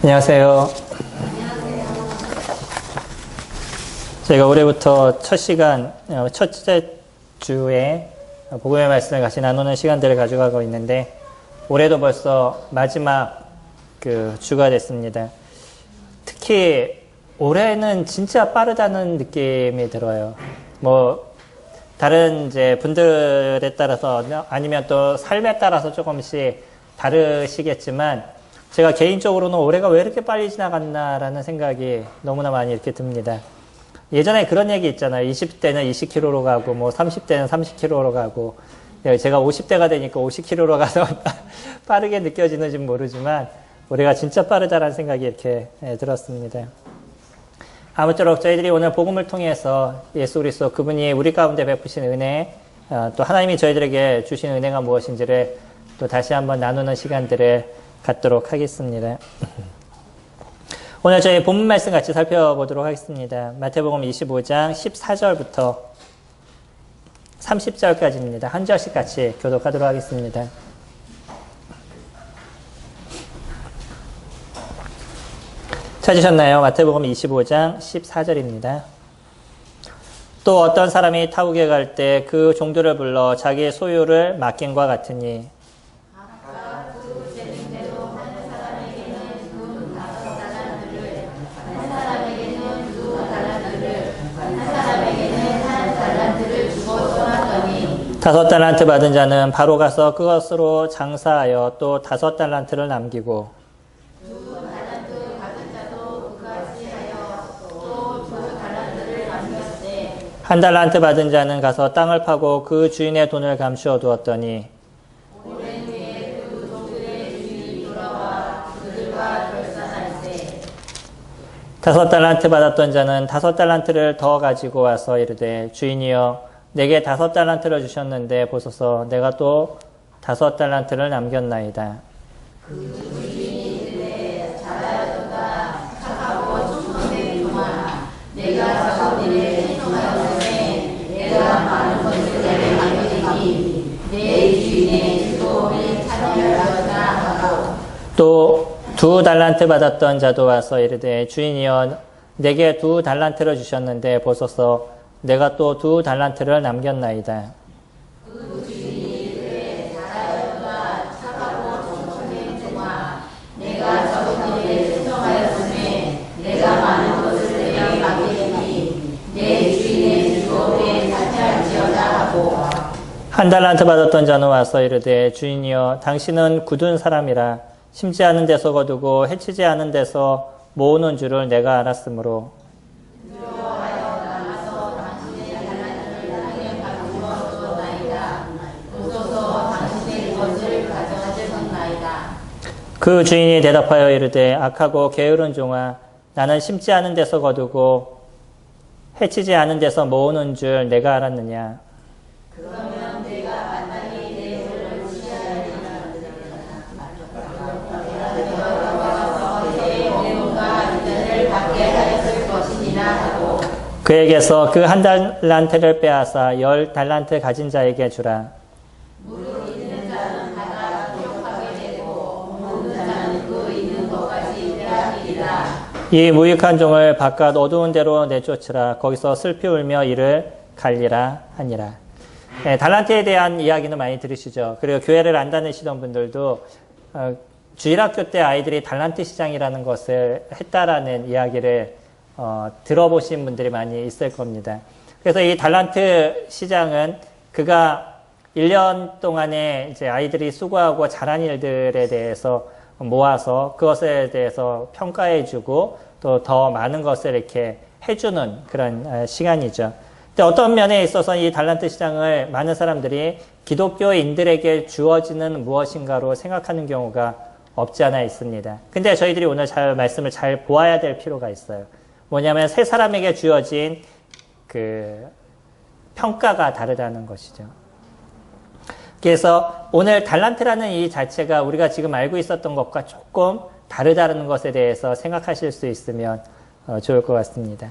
안녕하세요. 저희가 올해부터 첫 시간, 첫째 주에 복음의 말씀을 같이 나누는 시간들을 가져가고 있는데, 올해도 벌써 마지막 주가 됐습니다. 특히 올해는 진짜 빠르다는 느낌이 들어요. 다른 이제 분들에 따라서 아니면 또 삶에 따라서 조금씩 다르시겠지만, 제가 개인적으로는 올해가 왜 이렇게 빨리 지나갔나라는 생각이 너무나 많이 이렇게 듭니다. 예전에 그런 얘기 있잖아요. 20대는 20km로 가고, 30대는 30km로 가고, 제가 50대가 되니까 50km로 가서 빠르게 느껴지는지 모르지만, 올해가 진짜 빠르다라는 생각이 이렇게 들었습니다. 아무쪼록 저희들이 오늘 복음을 통해서 예수 그리스도 그분이 우리 가운데 베푸신 은혜, 또 하나님이 저희들에게 주신 은혜가 무엇인지를 또 다시 한번 나누는 시간들을 갖도록 하겠습니다. 오늘 저희 본문 말씀 같이 살펴보도록 하겠습니다. 마태복음 25장 14절부터 30절까지입니다. 한 절씩 같이 교독하도록 하겠습니다. 찾으셨나요? 마태복음 25장 14절입니다. 또 어떤 사람이 타국에 갈 때 그 종들을 불러 자기의 소유를 맡김과 같으니 다섯 달란트 받은 자는 바로 가서 그것으로 장사하여 또 다섯 달란트를 남기고 한 달란트 받은 자는 가서 땅을 파고 그 주인의 돈을 감추어 두었더니 다섯 달란트 받았던 자는 다섯 달란트를 더 가지고 와서 이르되 주인이여 내게 다섯 달란트를 주셨는데 보소서 내가 또 다섯 달란트를 남겼나이다. 또 두 달란트 받았던 자도 와서 이르되 주인이여 내게 두 달란트를 주셨는데 보소서 내가 또 두 달란트를 남겼나이다. 한 달란트 받았던 자는 와서 이르되 주인이여 당신은 굳은 사람이라 심지 않은 데서 거두고 해치지 않은 데서 모으는 줄을 내가 알았으므로 그 주인이 대답하여 이르되 악하고 게으른 종아 나는 심지 않은 데서 거두고 해치지 않은 데서 모으는 줄 내가 알았느냐. 그러면 내가 마땅히 내 돈을 무시하여야 그에게서 그 한 달란트를 빼앗아 10달란트 가진 자에게 주라. 이 무익한 종을 바깥 어두운 데로 내쫓으라. 거기서 슬피 울며 이를 갈리라 하니라. 네, 달란트에 대한 이야기는 많이 들으시죠. 그리고 교회를 안 다니시던 분들도 주일학교 때 아이들이 달란트 시장이라는 것을 했다라는 이야기를 들어보신 분들이 많이 있을 겁니다. 그래서 이 달란트 시장은 그가 1년 동안에 이제 아이들이 수고하고 잘한 일들에 대해서 모아서 그것에 대해서 평가해주고 또 더 많은 것을 이렇게 해주는 그런 시간이죠. 근데 어떤 면에 있어서 이 달란트 시장을 많은 사람들이 기독교인들에게 주어지는 무엇인가로 생각하는 경우가 없지 않아 있습니다. 근데 저희들이 오늘 말씀을 잘 보아야 될 필요가 있어요. 뭐냐면 세 사람에게 주어진 평가가 다르다는 것이죠. 그래서 오늘 달란트라는 이 자체가 우리가 지금 알고 있었던 것과 조금 다르다는 것에 대해서 생각하실 수 있으면 좋을 것 같습니다.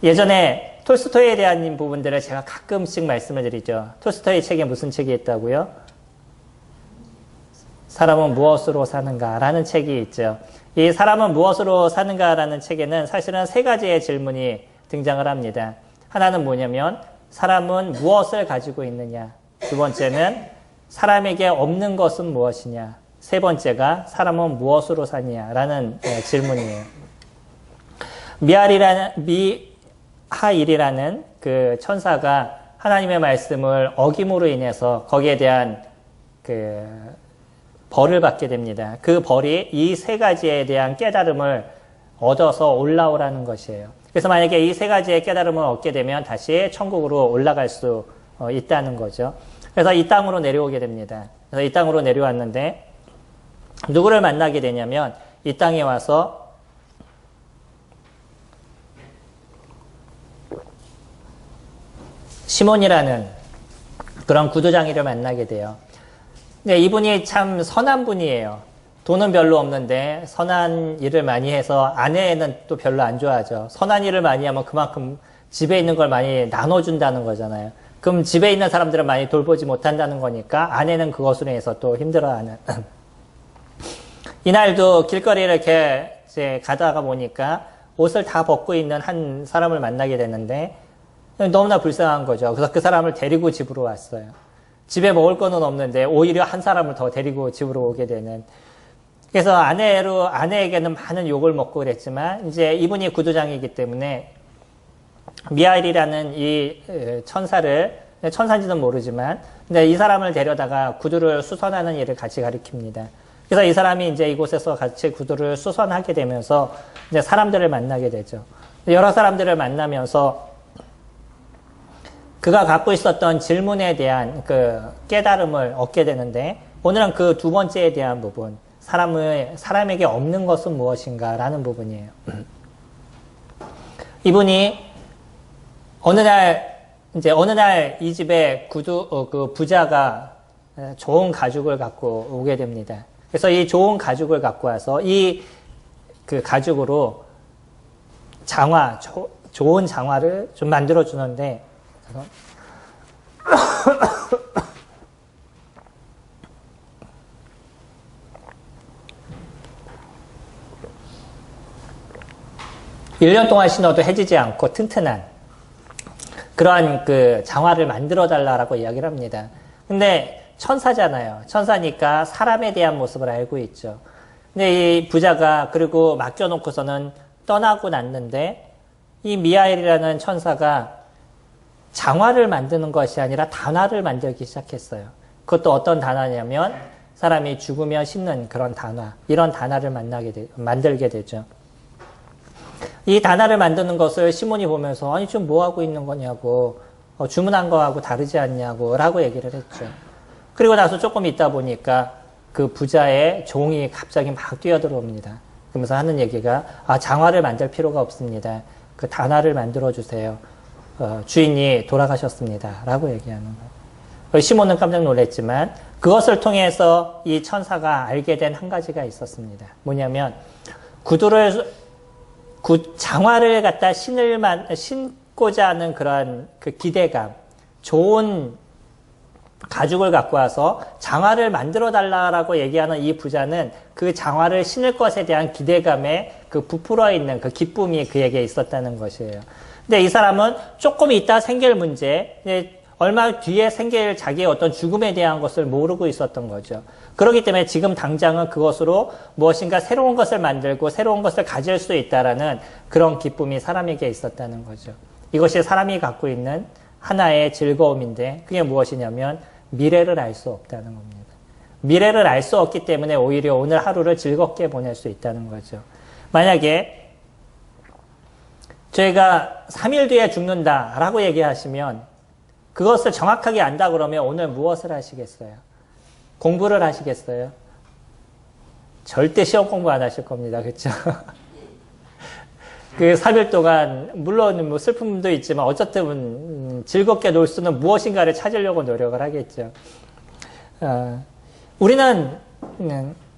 예전에 톨스토이에 대한 부분들을 제가 가끔씩 말씀을 드리죠. 톨스토이 책에 무슨 책이 있다고요? 사람은 무엇으로 사는가라는 책이 있죠. 이 사람은 무엇으로 사는가라는 책에는 사실은 세 가지의 질문이 등장을 합니다. 하나는 뭐냐면 사람은 무엇을 가지고 있느냐. 두 번째는 사람에게 없는 것은 무엇이냐. 세 번째가 사람은 무엇으로 사느냐라는 질문이에요. 미하일이라는 그 천사가 하나님의 말씀을 어김으로 인해서 거기에 대한 그 벌을 받게 됩니다. 그 벌이 이 세 가지에 대한 깨달음을 얻어서 올라오라는 것이에요. 그래서 만약에 이 세 가지의 깨달음을 얻게 되면 다시 천국으로 올라갈 수 있다는 거죠. 그래서 이 땅으로 내려오게 됩니다. 그래서 이 땅으로 내려왔는데 누구를 만나게 되냐면 이 땅에 와서 시몬이라는 그런 구두장이를 만나게 돼요. 근데 이분이 참 선한 분이에요. 돈은 별로 없는데 선한 일을 많이 해서 아내는 또 별로 안 좋아하죠. 선한 일을 많이 하면 그만큼 집에 있는 걸 많이 나눠준다는 거잖아요. 그럼 집에 있는 사람들은 많이 돌보지 못한다는 거니까 아내는 그것으로 인해서 또 힘들어하는. 이날도 길거리를 이렇게 이제 가다가 보니까 옷을 다 벗고 있는 한 사람을 만나게 되는데 너무나 불쌍한 거죠. 그래서 그 사람을 데리고 집으로 왔어요. 집에 먹을 거는 없는데 오히려 한 사람을 더 데리고 집으로 오게 되는. 그래서 아내에게는 많은 욕을 먹고 그랬지만 이제 이분이 구두장이기 때문에 미하일이라는 이 천사인지는 모르지만 근데 이 사람을 데려다가 구두를 수선하는 일을 같이 가리킵니다. 그래서 이 사람이 이제 이곳에서 같이 구두를 수선하게 되면서 이제 사람들을 만나게 되죠. 여러 사람들을 만나면서 그가 갖고 있었던 질문에 대한 그 깨달음을 얻게 되는데 오늘은 그 두 번째에 대한 부분, 사람에게 없는 것은 무엇인가라는 부분이에요. 이분이 어느 날 이 집에 그 부자가 좋은 가죽을 갖고 오게 됩니다. 그래서 이 좋은 가죽을 갖고 와서 그 가죽으로 좋은 장화를 좀 만들어 주는데 1년 동안 신어도 해지지 않고 튼튼한 그러한 그 장화를 만들어 달라고 이야기를 합니다. 근데 천사잖아요. 천사니까 사람에 대한 모습을 알고 있죠. 근데 이 부자가 그리고 맡겨놓고서는 떠나고 났는데 이 미하엘이라는 천사가 장화를 만드는 것이 아니라 단화를 만들기 시작했어요. 그것도 어떤 단화냐면 사람이 죽으면 신는 그런 단화, 이런 단화를 만들게 되죠. 이 단화를 만드는 것을 시몬이 보면서 아니 지금 뭐 하고 있는 거냐고 주문한 거하고 다르지 않냐고 라고 얘기를 했죠. 그리고 나서 조금 있다 보니까 그 부자의 종이 갑자기 막 뛰어들어옵니다. 그러면서 하는 얘기가 장화를 만들 필요가 없습니다. 그 단화를 만들어 주세요. 주인이 돌아가셨습니다. 라고 얘기하는 거예요. 시몬은 깜짝 놀랐지만 그것을 통해서 이 천사가 알게 된 한 가지가 있었습니다. 뭐냐면 장화를 갖다 신고자 하는 그런 그 기대감, 좋은 가죽을 갖고 와서 장화를 만들어 달라고 얘기하는 이 부자는 그 장화를 신을 것에 대한 기대감에 그 부풀어 있는 그 기쁨이 그에게 있었다는 것이에요. 근데 이 사람은 조금 있다 생길 문제, 얼마 뒤에 생길 자기의 어떤 죽음에 대한 것을 모르고 있었던 거죠. 그렇기 때문에 지금 당장은 그것으로 무엇인가 새로운 것을 만들고 새로운 것을 가질 수 있다라는 그런 기쁨이 사람에게 있었다는 거죠. 이것이 사람이 갖고 있는 하나의 즐거움인데 그게 무엇이냐면 미래를 알 수 없다는 겁니다. 미래를 알 수 없기 때문에 오히려 오늘 하루를 즐겁게 보낼 수 있다는 거죠. 만약에 저희가 3일 뒤에 죽는다라고 얘기하시면 그것을 정확하게 안다 그러면 오늘 무엇을 하시겠어요? 공부를 하시겠어요? 절대 시험 공부 안 하실 겁니다. 그렇죠? 그 3일 동안 물론 뭐 슬픔도 있지만 어쨌든 즐겁게 놀 수는 무엇인가를 찾으려고 노력을 하겠죠. 우리는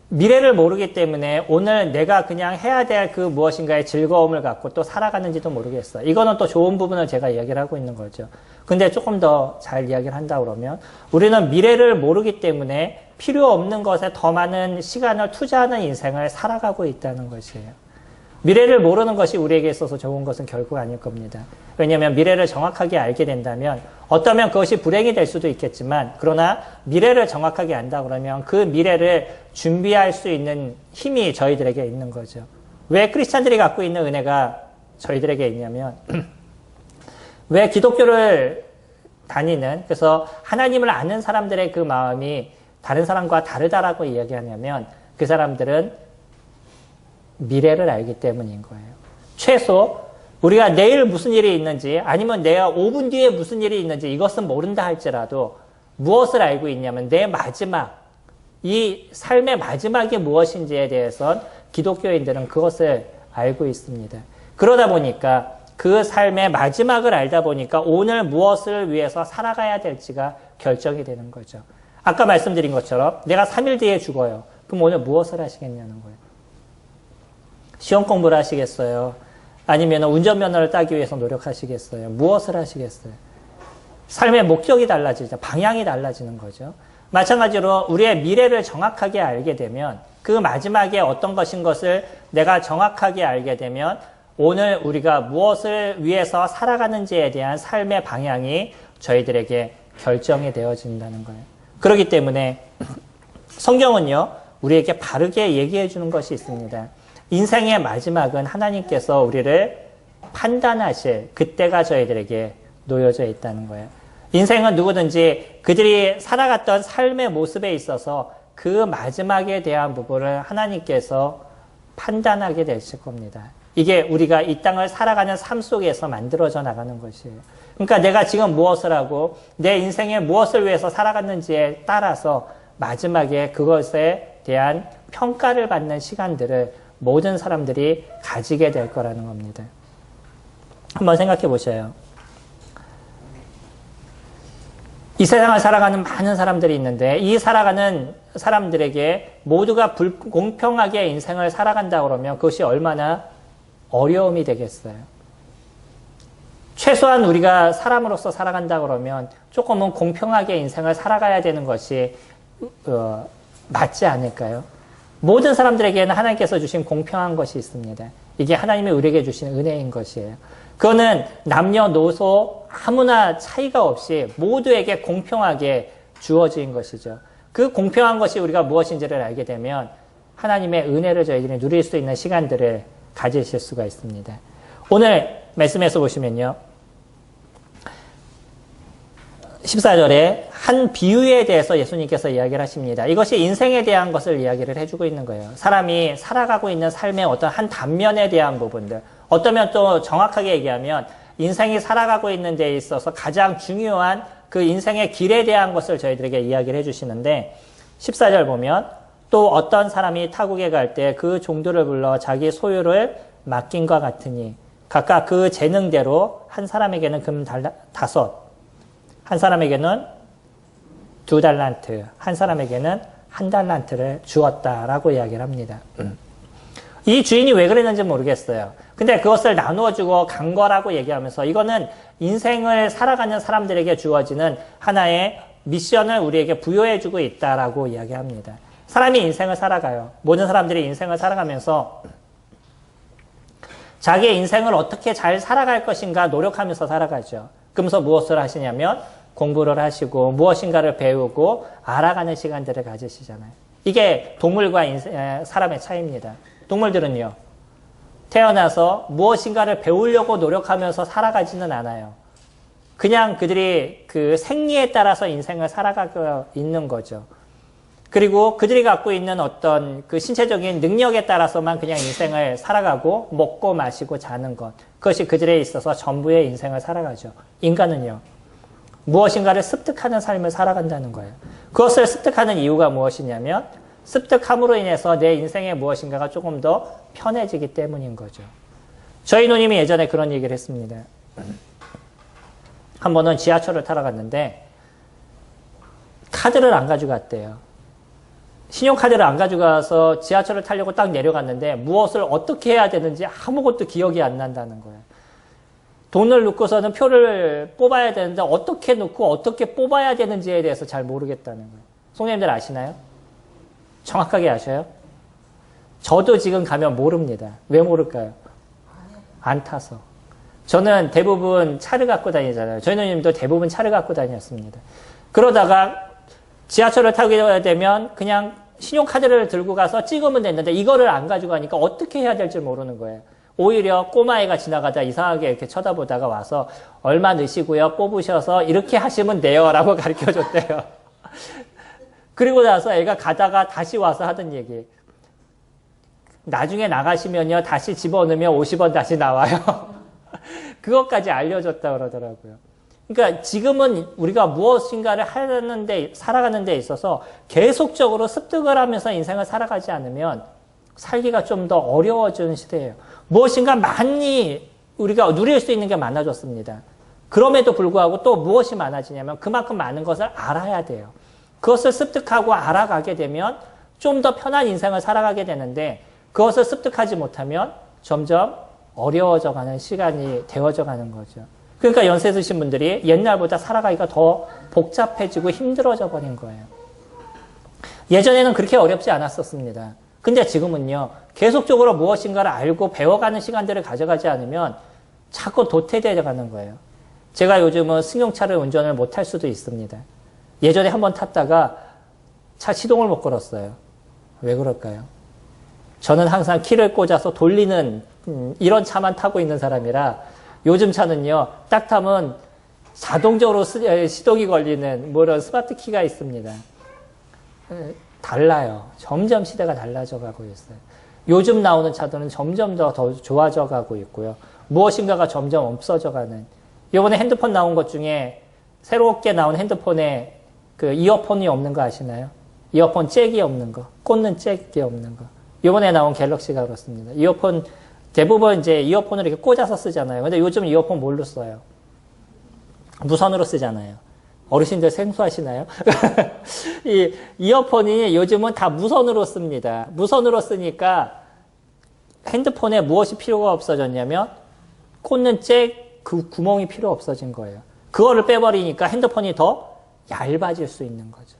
미래를 모르기 때문에 오늘 내가 그냥 해야 될 그 무엇인가의 즐거움을 갖고 또 살아가는지도 모르겠어. 이거는 또 좋은 부분을 제가 이야기를 하고 있는 거죠. 근데 조금 더 잘 이야기를 한다 그러면 우리는 미래를 모르기 때문에 필요 없는 것에 더 많은 시간을 투자하는 인생을 살아가고 있다는 것이에요. 미래를 모르는 것이 우리에게 있어서 좋은 것은 결국 아닐 겁니다. 왜냐하면 미래를 정확하게 알게 된다면 어쩌면 그것이 불행이 될 수도 있겠지만 그러나 미래를 정확하게 안다 그러면 그 미래를 준비할 수 있는 힘이 저희들에게 있는 거죠. 왜 크리스찬들이 갖고 있는 은혜가 저희들에게 있냐면 왜 기독교를 다니는 그래서 하나님을 아는 사람들의 그 마음이 다른 사람과 다르다라고 이야기하냐면 그 사람들은 미래를 알기 때문인 거예요. 최소 우리가 내일 무슨 일이 있는지 아니면 내가 5분 뒤에 무슨 일이 있는지 이것은 모른다 할지라도 무엇을 알고 있냐면 내 마지막, 이 삶의 마지막이 무엇인지에 대해선 기독교인들은 그것을 알고 있습니다. 그러다 보니까 그 삶의 마지막을 알다 보니까 오늘 무엇을 위해서 살아가야 될지가 결정이 되는 거죠. 아까 말씀드린 것처럼 내가 3일 뒤에 죽어요. 그럼 오늘 무엇을 하시겠냐는 거예요. 시험 공부를 하시겠어요? 아니면 운전면허를 따기 위해서 노력하시겠어요? 무엇을 하시겠어요? 삶의 목적이 달라지죠. 방향이 달라지는 거죠. 마찬가지로 우리의 미래를 정확하게 알게 되면 그 마지막에 어떤 것인 것을 내가 정확하게 알게 되면 오늘 우리가 무엇을 위해서 살아가는지에 대한 삶의 방향이 저희들에게 결정이 되어진다는 거예요. 그렇기 때문에 성경은요, 우리에게 바르게 얘기해 주는 것이 있습니다. 인생의 마지막은 하나님께서 우리를 판단하실 그때가 저희들에게 놓여져 있다는 거예요. 인생은 누구든지 그들이 살아갔던 삶의 모습에 있어서 그 마지막에 대한 부분을 하나님께서 판단하게 되실 겁니다. 이게 우리가 이 땅을 살아가는 삶 속에서 만들어져 나가는 것이에요. 그러니까 내가 지금 무엇을 하고 내 인생에 무엇을 위해서 살아갔는지에 따라서 마지막에 그것에 대한 평가를 받는 시간들을 모든 사람들이 가지게 될 거라는 겁니다. 한번 생각해 보셔요. 이 세상을 살아가는 많은 사람들이 있는데 이 살아가는 사람들에게 모두가 공평하게 인생을 살아간다 그러면 그것이 얼마나 어려움이 되겠어요. 최소한 우리가 사람으로서 살아간다 그러면 조금은 공평하게 인생을 살아가야 되는 것이 맞지 않을까요? 모든 사람들에게는 하나님께서 주신 공평한 것이 있습니다. 이게 하나님이 우리에게 주신 은혜인 것이에요. 그거는 남녀노소 아무나 차이가 없이 모두에게 공평하게 주어진 것이죠. 그 공평한 것이 우리가 무엇인지를 알게 되면 하나님의 은혜를 저희들이 누릴 수 있는 시간들을 가지실 수가 있습니다. 오늘 말씀에서 보시면요. 14절에 한 비유에 대해서 예수님께서 이야기를 하십니다. 이것이 인생에 대한 것을 이야기를 해주고 있는 거예요. 사람이 살아가고 있는 삶의 어떤 한 단면에 대한 부분들, 어쩌면 또 정확하게 얘기하면 인생이 살아가고 있는 데 있어서 가장 중요한 그 인생의 길에 대한 것을 저희들에게 이야기를 해주시는데 14절 보면 또 어떤 사람이 타국에 갈 때 그 종들을 불러 자기 소유를 맡긴과 같으니 각각 그 재능대로 한 사람에게는 금 5, 한 사람에게는 2달란트, 한 사람에게는 1달란트를 주었다라고 이야기를 합니다. 이 주인이 왜 그랬는지 모르겠어요. 근데 그것을 나누어주고 간 거라고 얘기하면서 이거는 인생을 살아가는 사람들에게 주어지는 하나의 미션을 우리에게 부여해주고 있다라고 이야기합니다. 사람이 인생을 살아가요. 모든 사람들이 인생을 살아가면서 자기의 인생을 어떻게 잘 살아갈 것인가 노력하면서 살아가죠. 그러면서 무엇을 하시냐면 공부를 하시고 무엇인가를 배우고 알아가는 시간들을 가지시잖아요. 이게 동물과 사람의 차이입니다. 동물들은요. 태어나서 무엇인가를 배우려고 노력하면서 살아가지는 않아요. 그냥 그들이 그 생리에 따라서 인생을 살아가고 있는 거죠. 그리고 그들이 갖고 있는 어떤 그 신체적인 능력에 따라서만 그냥 인생을 살아가고 먹고 마시고 자는 것. 그것이 그들에 있어서 전부의 인생을 살아가죠. 인간은요. 무엇인가를 습득하는 삶을 살아간다는 거예요. 그것을 습득하는 이유가 무엇이냐면 습득함으로 인해서 내 인생의 무엇인가가 조금 더 편해지기 때문인 거죠. 저희 누님이 예전에 그런 얘기를 했습니다. 한 번은 지하철을 타러 갔는데 카드를 안 가져갔대요. 신용카드를 안 가져가서 지하철을 타려고 딱 내려갔는데 무엇을 어떻게 해야 되는지 아무것도 기억이 안 난다는 거예요. 돈을 넣고서는 표를 뽑아야 되는데 어떻게 넣고 어떻게 뽑아야 되는지에 대해서 잘 모르겠다는 거예요. 송년님들 아시나요? 정확하게 아셔요? 저도 지금 가면 모릅니다. 왜 모를까요? 안 타서. 저는 대부분 차를 갖고 다니잖아요. 저희 누님도 대부분 차를 갖고 다녔습니다. 그러다가 지하철을 타게 되면 그냥 신용카드를 들고 가서 찍으면 됐는데 이거를 안 가져가니까 어떻게 해야 될지 모르는 거예요. 오히려 꼬마애가 지나가다 이상하게 이렇게 쳐다보다가 와서 얼마 넣으시고요. 뽑으셔서 이렇게 하시면 돼요. 라고 가르쳐줬대요. 그리고 나서 애가 가다가 다시 와서 하던 얘기. 나중에 나가시면요. 다시 집어넣으면 50원 다시 나와요. 그것까지 알려줬다 그러더라고요. 그러니까 지금은 우리가 무엇인가를 하는데, 살아가는 데 있어서 계속적으로 습득을 하면서 인생을 살아가지 않으면 살기가 좀 더 어려워지는 시대예요. 무엇인가 많이 우리가 누릴 수 있는 게 많아졌습니다. 그럼에도 불구하고 또 무엇이 많아지냐면 그만큼 많은 것을 알아야 돼요. 그것을 습득하고 알아가게 되면 좀 더 편한 인생을 살아가게 되는데 그것을 습득하지 못하면 점점 어려워져 가는 시간이 되어져 가는 거죠. 그러니까 연세 드신 분들이 옛날보다 살아가기가 더 복잡해지고 힘들어져 버린 거예요. 예전에는 그렇게 어렵지 않았었습니다. 근데 지금은요, 계속적으로 무엇인가를 알고 배워가는 시간들을 가져가지 않으면 자꾸 도태되어 가는 거예요. 제가 요즘은 승용차를 운전을 못할 수도 있습니다. 예전에 한번 탔다가 차 시동을 못 걸었어요. 왜 그럴까요? 저는 항상 키를 꽂아서 돌리는 이런 차만 타고 있는 사람이라 요즘 차는요, 딱 타면 자동적으로 시동이 걸리는 이런 스마트 키가 있습니다. 달라요. 점점 시대가 달라져 가고 있어요. 요즘 나오는 차들은 점점 더 좋아져 가고 있고요. 무엇인가가 점점 없어져 가는. 이번에 핸드폰 나온 것 중에 새롭게 나온 핸드폰에 그 이어폰이 없는 거 아시나요? 이어폰 잭이 없는 거. 꽂는 잭이 없는 거. 이번에 나온 갤럭시가 그렇습니다. 이어폰 대부분 이제 이어폰을 이렇게 꽂아서 쓰잖아요. 근데 요즘 이어폰 뭘로 써요? 무선으로 쓰잖아요. 어르신들 생소하시나요? 이 이어폰이 요즘은 다 무선으로 씁니다. 무선으로 쓰니까 핸드폰에 무엇이 필요가 없어졌냐면 꽂는 잭 그 구멍이 필요 없어진 거예요. 그거를 빼버리니까 핸드폰이 더 얇아질 수 있는 거죠.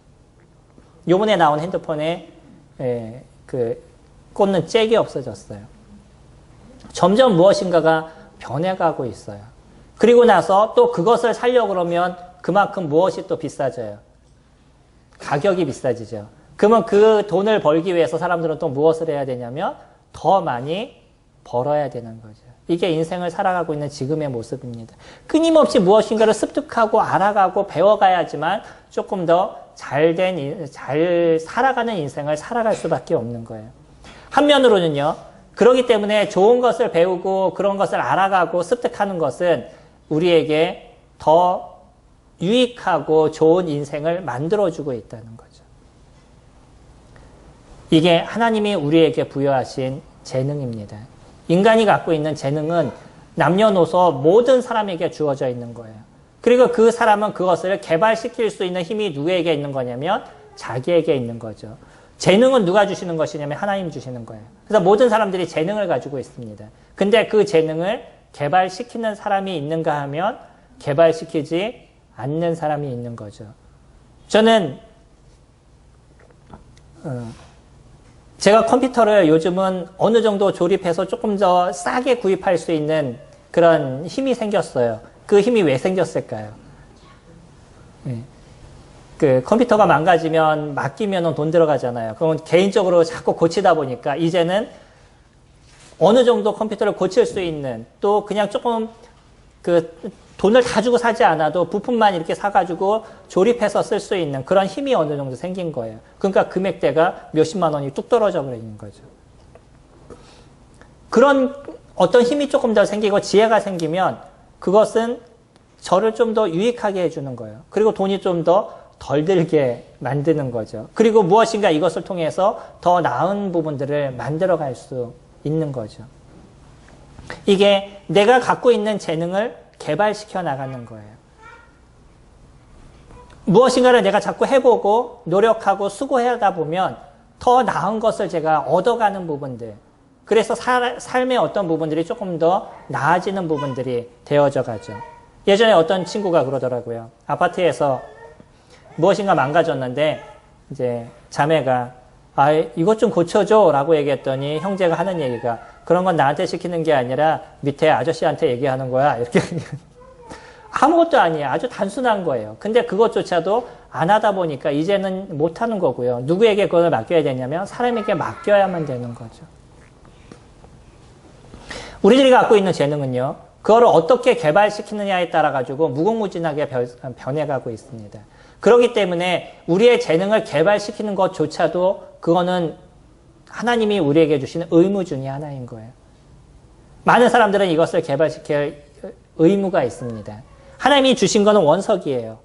요번에 나온 핸드폰에 그 꽂는 잭이 없어졌어요. 점점 무엇인가가 변해가고 있어요. 그리고 나서 또 그것을 사려고 그러면 그만큼 무엇이 또 비싸져요. 가격이 비싸지죠. 그러면 그 돈을 벌기 위해서 사람들은 또 무엇을 해야 되냐면 더 많이 벌어야 되는 거죠. 이게 인생을 살아가고 있는 지금의 모습입니다. 끊임없이 무엇인가를 습득하고 알아가고 배워가야지만 조금 더 잘 살아가는 인생을 살아갈 수밖에 없는 거예요. 한면으로는요. 그렇기 때문에 좋은 것을 배우고 그런 것을 알아가고 습득하는 것은 우리에게 더 유익하고 좋은 인생을 만들어주고 있다는 거죠. 이게 하나님이 우리에게 부여하신 재능입니다. 인간이 갖고 있는 재능은 남녀노소 모든 사람에게 주어져 있는 거예요. 그리고 그 사람은 그것을 개발시킬 수 있는 힘이 누구에게 있는 거냐면 자기에게 있는 거죠. 재능은 누가 주시는 것이냐면 하나님 주시는 거예요. 그래서 모든 사람들이 재능을 가지고 있습니다. 근데 그 재능을 개발시키는 사람이 있는가 하면 개발시키지 않는 사람이 있는 거죠. 저는 제가 컴퓨터를 요즘은 어느 정도 조립해서 조금 더 싸게 구입할 수 있는 그런 힘이 생겼어요. 그 힘이 왜 생겼을까요? 그 컴퓨터가 망가지면 맡기면 돈 들어가잖아요. 그럼 개인적으로 자꾸 고치다 보니까 이제는 어느 정도 컴퓨터를 고칠 수 있는 또 그냥 조금 그 돈을 다 주고 사지 않아도 부품만 이렇게 사가지고 조립해서 쓸 수 있는 그런 힘이 어느 정도 생긴 거예요. 그러니까 금액대가 몇십만 원이 뚝 떨어져 버리는 거죠. 그런 어떤 힘이 조금 더 생기고 지혜가 생기면 그것은 저를 좀 더 유익하게 해주는 거예요. 그리고 돈이 좀 더 덜 들게 만드는 거죠. 그리고 무엇인가 이것을 통해서 더 나은 부분들을 만들어갈 수 있는 거죠. 이게 내가 갖고 있는 재능을 개발시켜 나가는 거예요. 무엇인가를 내가 자꾸 해보고 노력하고 수고하다 보면 더 나은 것을 제가 얻어가는 부분들, 그래서 삶의 어떤 부분들이 조금 더 나아지는 부분들이 되어져 가죠. 예전에 어떤 친구가 그러더라고요. 아파트에서 무엇인가 망가졌는데 이제 자매가 이것 좀 고쳐줘 라고 얘기했더니 형제가 하는 얘기가 그런 건 나한테 시키는 게 아니라 밑에 아저씨한테 얘기하는 거야. 이렇게 아무것도 아니에요. 아주 단순한 거예요. 근데 그것조차도 안 하다 보니까 이제는 못 하는 거고요. 누구에게 그걸 맡겨야 되냐면 사람에게 맡겨야만 되는 거죠. 우리들이 갖고 있는 재능은요. 그거를 어떻게 개발시키느냐에 따라 가지고 무궁무진하게 변해가고 있습니다. 그렇기 때문에 우리의 재능을 개발시키는 것조차도 그거는 하나님이 우리에게 주시는 의무 중에 하나인 거예요. 많은 사람들은 이것을 개발시킬 의무가 있습니다. 하나님이 주신 것은 원석이에요.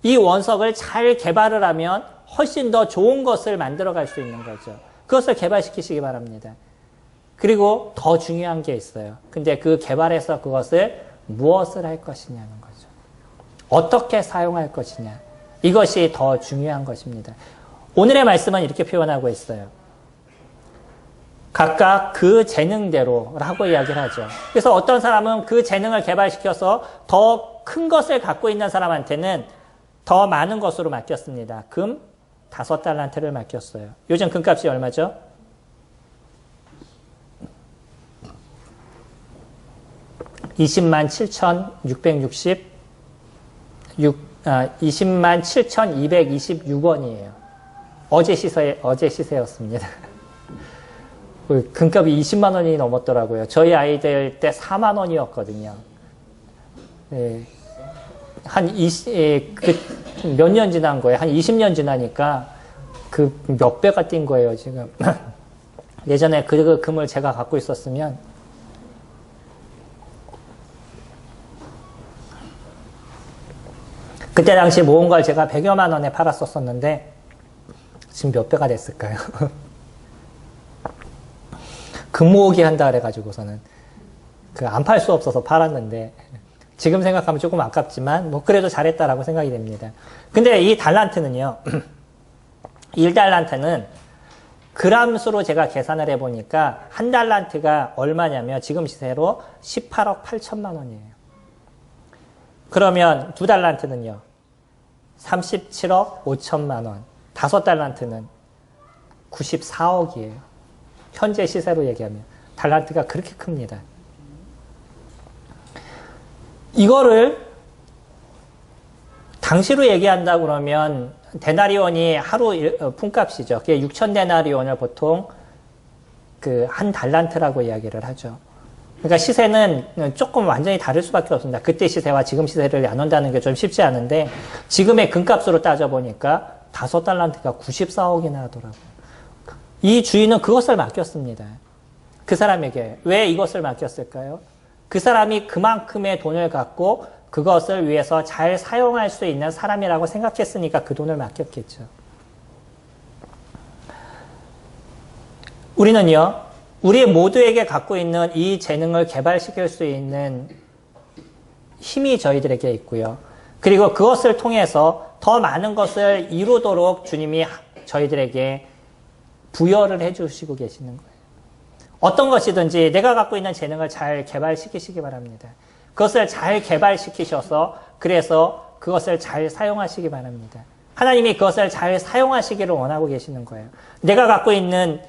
이 원석을 잘 개발을 하면 훨씬 더 좋은 것을 만들어갈 수 있는 거죠. 그것을 개발시키시기 바랍니다. 그리고 더 중요한 게 있어요. 근데 그 개발해서 그것을 무엇을 할 것이냐는 거죠. 어떻게 사용할 것이냐. 이것이 더 중요한 것입니다. 오늘의 말씀은 이렇게 표현하고 있어요. 각각 그 재능대로라고 이야기를 하죠. 그래서 어떤 사람은 그 재능을 개발시켜서 더 큰 것을 갖고 있는 사람한테는 더 많은 것으로 맡겼습니다. 금 5달란트를 맡겼어요. 요즘 금값이 얼마죠? 207,226원이에요. 어제 시세였습니다. 금값이 20만 원이 넘었더라고요. 저희 아이들 때 4만 원이었거든요. 네. 몇 년 지난 거예요. 한 20년 지나니까 그 몇 배가 뛴 거예요, 지금. 예전에 그 금을 제가 갖고 있었으면 그때 당시 모은 걸 제가 100여만 원에 팔았었는데 지금 몇 배가 됐을까요? 금 모으기 한다 그래가지고서는 안 팔 수 없어서 팔았는데 지금 생각하면 조금 아깝지만 뭐 그래도 잘했다라고 생각이 됩니다. 근데 이 달란트는요. 1달란트는 그람수로 제가 계산을 해보니까 한 달란트가 얼마냐면 지금 시세로 18억 8천만 원이에요. 그러면 2달란트는요. 37억 5천만 원. 5달란트는 94억이에요. 현재 시세로 얘기하면. 달란트가 그렇게 큽니다. 이거를 당시로 얘기한다 그러면 데나리온이 하루 품값이죠. 그게 6,000데나리온을 보통 한 달란트라고 이야기를 하죠. 그러니까 시세는 조금 완전히 다를 수밖에 없습니다. 그때 시세와 지금 시세를 나눈다는 게 좀 쉽지 않은데 지금의 금값으로 따져보니까 5달란트가 94억이나 하더라고요. 이 주인은 그것을 맡겼습니다. 그 사람에게. 왜 이것을 맡겼을까요? 그 사람이 그만큼의 돈을 갖고 그것을 위해서 잘 사용할 수 있는 사람이라고 생각했으니까 그 돈을 맡겼겠죠. 우리는요, 우리 모두에게 갖고 있는 이 재능을 개발시킬 수 있는 힘이 저희들에게 있고요. 그리고 그것을 통해서 더 많은 것을 이루도록 주님이 저희들에게 부여를 해주시고 계시는 거예요. 어떤 것이든지 내가 갖고 있는 재능을 잘 개발시키시기 바랍니다. 그것을 잘 개발시키셔서 그래서 그것을 잘 사용하시기 바랍니다. 하나님이 그것을 잘 사용하시기를 원하고 계시는 거예요. 내가 갖고 있는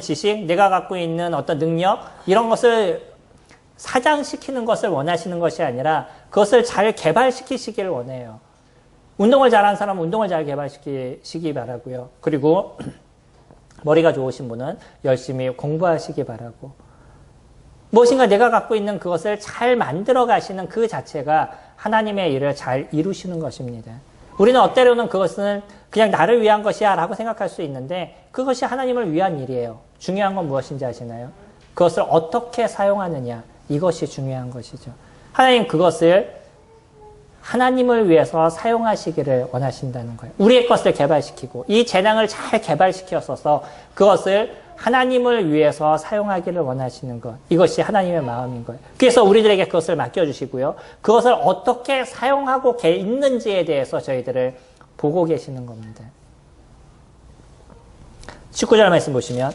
지식, 내가 갖고 있는 어떤 능력, 이런 것을 사장시키는 것을 원하시는 것이 아니라 그것을 잘 개발시키시기를 원해요. 운동을 잘하는 사람은 운동을 잘 개발시키시기 바라고요. 그리고 머리가 좋으신 분은 열심히 공부하시기 바라고. 무엇인가 내가 갖고 있는 그것을 잘 만들어 가시는 그 자체가 하나님의 일을 잘 이루시는 것입니다. 우리는 때로는 그것은 그냥 나를 위한 것이야 라고 생각할 수 있는데 그것이 하나님을 위한 일이에요. 중요한 건 무엇인지 아시나요? 그것을 어떻게 사용하느냐, 이것이 중요한 것이죠. 하나님 그것을 하나님을 위해서 사용하시기를 원하신다는 거예요. 우리의 것을 개발시키고 이 재능을 잘 개발시켜서 그것을 하나님을 위해서 사용하기를 원하시는 것. 이것이 하나님의 마음인 거예요. 그래서 우리들에게 그것을 맡겨주시고요. 그것을 어떻게 사용하고 있는지에 대해서 저희들을 보고 계시는 겁니다. 19절 말씀 보시면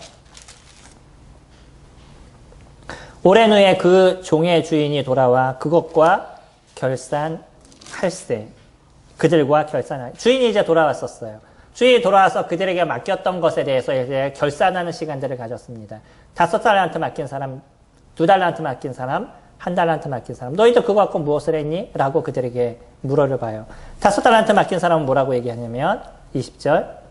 오랜 후에 그 종의 주인이 돌아와 그것과 결산할세. 그들과 결산할. 주인이 이제 돌아왔었어요. 주인이 돌아와서 그들에게 맡겼던 것에 대해서 이제 결산하는 시간들을 가졌습니다. 5달란트 맡긴 사람, 2달란트 맡긴 사람, 1달란트 맡긴 사람. 너희도 그거 갖고 무엇을 했니? 라고 그들에게 물어를 봐요. 5달란트 맡긴 사람은 뭐라고 얘기하냐면 20절.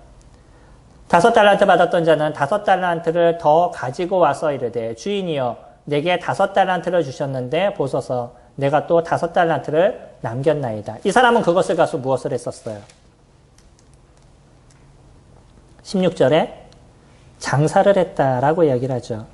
5달란트 받았던 자는 5달란트를 더 가지고 와서 이르되 주인이여 내게 5달란트를 주셨는데 보소서 내가 또 5달란트를 남겼나이다. 이 사람은 그것을 가서 무엇을 했었어요? 16절에 장사를 했다라고 이야기를 하죠.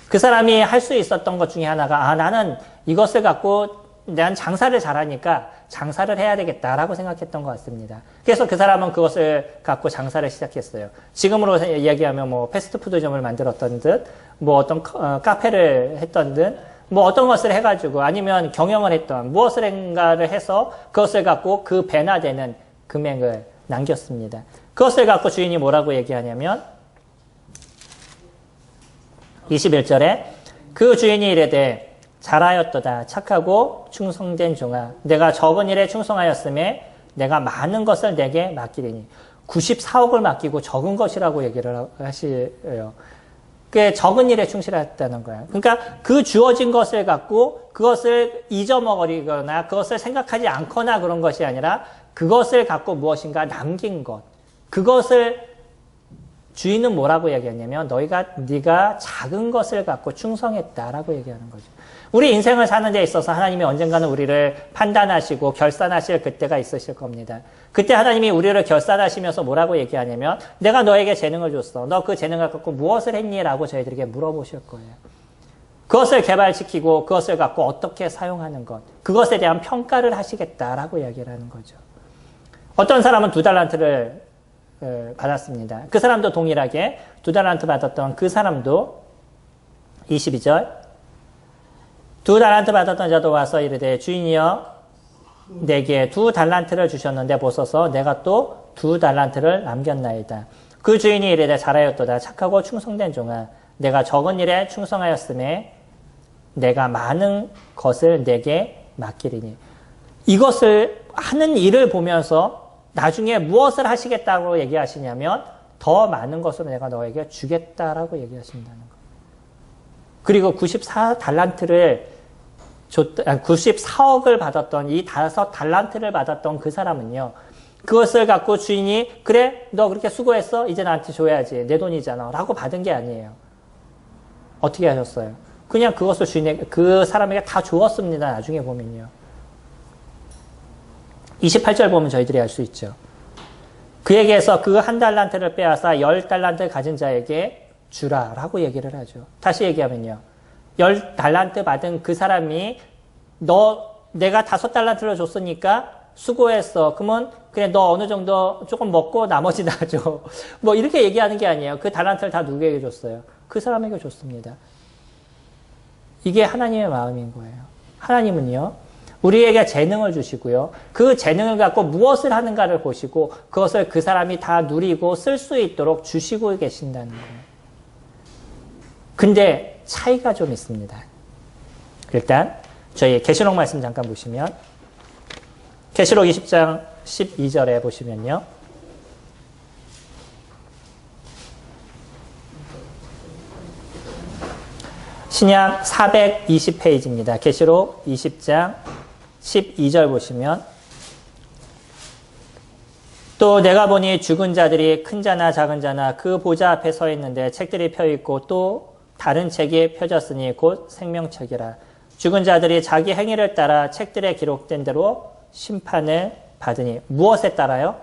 그 사람이 할 수 있었던 것 중에 하나가 나는 이것을 갖고 난 장사를 잘하니까 장사를 해야 되겠다라고 생각했던 것 같습니다. 그래서 그 사람은 그것을 갖고 장사를 시작했어요. 지금으로 이야기하면 뭐 패스트푸드점을 만들었던 듯, 뭐 어떤 카페를 했던 듯, 뭐 어떤 것을 해가지고 아니면 경영을 했던 무엇을 한가를 해서 그것을 갖고 그 배나 되는 금액을 남겼습니다. 그것을 갖고 주인이 뭐라고 얘기하냐면 21절에 그 주인이 이르되 잘하였도다 착하고 충성된 종아 내가 적은 일에 충성하였음에 내가 많은 것을 내게 맡기리니 94억을 맡기고 적은 것이라고 얘기를 하시요. 그 적은 일에 충실했다는 거예요. 그러니까 그 주어진 것을 갖고 그것을 잊어먹으거나 그것을 생각하지 않거나 그런 것이 아니라 그것을 갖고 무엇인가 남긴 것. 그것을 주인은 뭐라고 얘기했냐면 네가 작은 것을 갖고 충성했다라고 얘기하는 거죠. 우리 인생을 사는 데 있어서 하나님이 언젠가는 우리를 판단하시고 결산하실 그때가 있으실 겁니다. 그때 하나님이 우리를 결산하시면서 뭐라고 얘기하냐면 내가 너에게 재능을 줬어. 너 그 재능을 갖고 무엇을 했니? 라고 저희들에게 물어보실 거예요. 그것을 개발시키고 그것을 갖고 어떻게 사용하는 것. 그것에 대한 평가를 하시겠다라고 이야기를 하는 거죠. 어떤 사람은 2달란트를 받았습니다. 그 사람도 동일하게 2달란트 받았던 그 사람도 22절 2달란트 받았던 자도 와서 이르되 주인이여 내게 2달란트를 주셨는데 보소서 내가 또 2달란트를 남겼나이다. 그 주인이 이르되 잘하였도다 착하고 충성된 종아 내가 적은 일에 충성하였음에 내가 많은 것을 내게 맡기리니. 이것을 하는 일을 보면서 나중에 무엇을 하시겠다고 얘기하시냐면 더 많은 것으로 내가 너에게 주겠다라고 얘기하신다는 거예요. 그리고 94억을 받았던 이 5달란트를 받았던 그 사람은요. 그것을 갖고 주인이 그래 너 그렇게 수고했어 이제 나한테 줘야지 내 돈이잖아 라고 받은 게 아니에요. 어떻게 하셨어요? 그냥 그것을 주인에게 그 사람에게 다 주었습니다. 나중에 보면요. 28절 보면 저희들이 알 수 있죠. 그에게서 그 1달란트를 빼앗아 10달란트 가진 자에게 주라라고 얘기를 하죠. 다시 얘기하면요. 10달란트 받은 그 사람이 내가 5달란트를 줬으니까 수고했어. 그러면 그냥 너 어느 정도 조금 먹고 나머지 놔줘. 뭐 이렇게 얘기하는 게 아니에요. 그 달란트를 다 누구에게 줬어요? 그 사람에게 줬습니다. 이게 하나님의 마음인 거예요. 하나님은요. 우리에게 재능을 주시고요. 그 재능을 갖고 무엇을 하는가를 보시고 그것을 그 사람이 다 누리고 쓸 수 있도록 주시고 계신다는 거예요. 근데 차이가 좀 있습니다. 일단 저희 계시록 말씀 잠깐 보시면 계시록 20장 12절에 보시면요. 신약 420페이지입니다. 계시록 20장 12절 보시면 또 내가 보니 죽은 자들이 큰 자나 작은 자나 그 보좌 앞에 서 있는데 책들이 펴있고 또 다른 책이 펴졌으니 곧 생명책이라. 죽은 자들이 자기 행위를 따라 책들에 기록된 대로 심판을 받으니. 무엇에 따라요?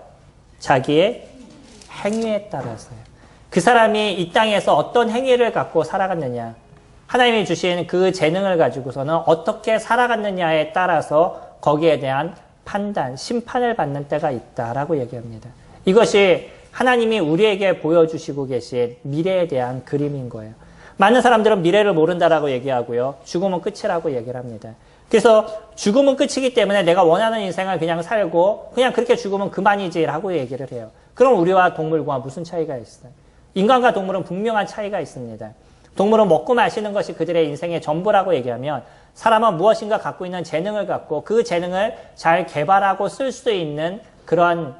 자기의 행위에 따라서요. 그 사람이 이 땅에서 어떤 행위를 갖고 살아갔느냐. 하나님이 주신 그 재능을 가지고서는 어떻게 살아갔느냐에 따라서 거기에 대한 판단, 심판을 받는 때가 있다라고 얘기합니다. 이것이 하나님이 우리에게 보여주시고 계신 미래에 대한 그림인 거예요. 많은 사람들은 미래를 모른다라고 얘기하고요. 죽음은 끝이라고 얘기를 합니다. 그래서 죽음은 끝이기 때문에 내가 원하는 인생을 그냥 살고 그냥 그렇게 죽으면 그만이지라고 얘기를 해요. 그럼 우리와 동물과 무슨 차이가 있어요? 인간과 동물은 분명한 차이가 있습니다. 동물은 먹고 마시는 것이 그들의 인생의 전부라고 얘기하면 사람은 무엇인가 갖고 있는 재능을 갖고 그 재능을 잘 개발하고 쓸 수 있는 그런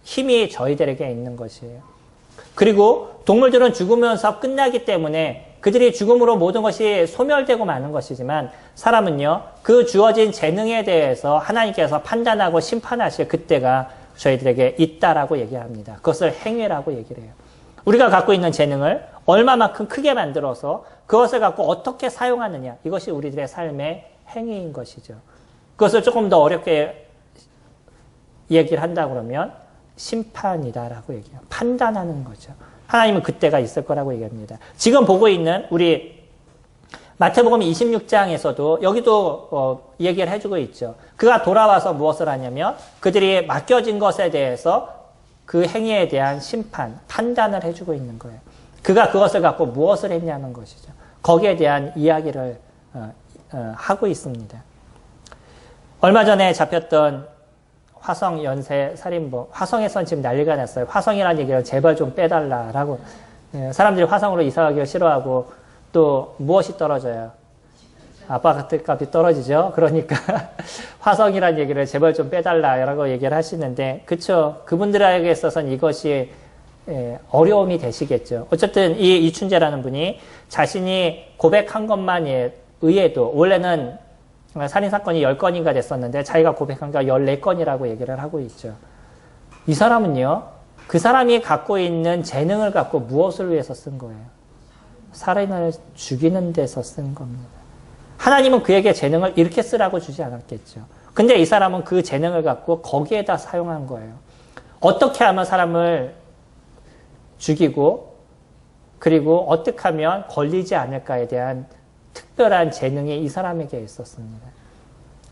힘이 저희들에게 있는 것이에요. 그리고 동물들은 죽으면서 끝나기 때문에 그들이 죽음으로 모든 것이 소멸되고 마는 것이지만 사람은요, 그 주어진 재능에 대해서 하나님께서 판단하고 심판하실 그때가 저희들에게 있다라고 얘기합니다. 그것을 행위라고 얘기를 해요. 우리가 갖고 있는 재능을 얼마만큼 크게 만들어서 그것을 갖고 어떻게 사용하느냐, 이것이 우리들의 삶의 행위인 것이죠. 그것을 조금 더 어렵게 얘기를 한다 그러면 심판이다라고 얘기해요. 판단하는 거죠. 하나님은 그때가 있을 거라고 얘기합니다. 지금 보고 있는 우리 마태복음 26장에서도 여기도 얘기를 해주고 있죠. 그가 돌아와서 무엇을 하냐면 그들이 맡겨진 것에 대해서 그 행위에 대한 심판, 판단을 해주고 있는 거예요. 그가 그것을 갖고 무엇을 했냐는 것이죠. 거기에 대한 이야기를 하고 있습니다. 얼마 전에 잡혔던 화성 연쇄 살인범, 화성에선 지금 난리가 났어요. 화성이라는 얘기를 제발 좀 빼달라라고. 사람들이 화성으로 이사가기가 싫어하고 또 무엇이 떨어져요? 아파트 값이 떨어지죠. 그러니까 화성이라는 얘기를 제발 좀 빼달라라고 얘기를 하시는데, 그쵸? 그분들에게 있어서는 이것이 어려움이 되시겠죠. 어쨌든 이 이춘재라는 분이 자신이 고백한 것만 의해도 원래는 살인사건이 10건인가 됐었는데 자기가 고백한 게 14건이라고 얘기를 하고 있죠. 이 사람은요, 그 사람이 갖고 있는 재능을 갖고 무엇을 위해서 쓴 거예요? 살인을 죽이는 데서 쓴 겁니다. 하나님은 그에게 재능을 이렇게 쓰라고 주지 않았겠죠. 근데 이 사람은 그 재능을 갖고 거기에다 사용한 거예요. 어떻게 하면 사람을 죽이고 그리고 어떻게 하면 걸리지 않을까에 대한 특별한 재능이 이 사람에게 있었습니다.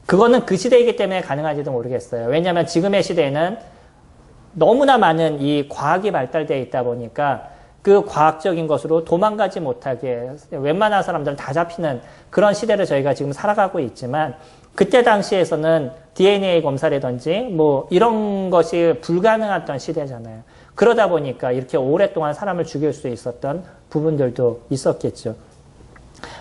그거는 그 시대이기 때문에 가능한지도 모르겠어요. 왜냐하면 지금의 시대에는 너무나 많은 이 과학이 발달되어 있다 보니까 그 과학적인 것으로 도망가지 못하게 웬만한 사람들은 다 잡히는 그런 시대를 저희가 지금 살아가고 있지만, 그때 당시에서는 DNA 검사라든지 뭐 이런 것이 불가능했던 시대잖아요. 그러다 보니까 이렇게 오랫동안 사람을 죽일 수 있었던 부분들도 있었겠죠.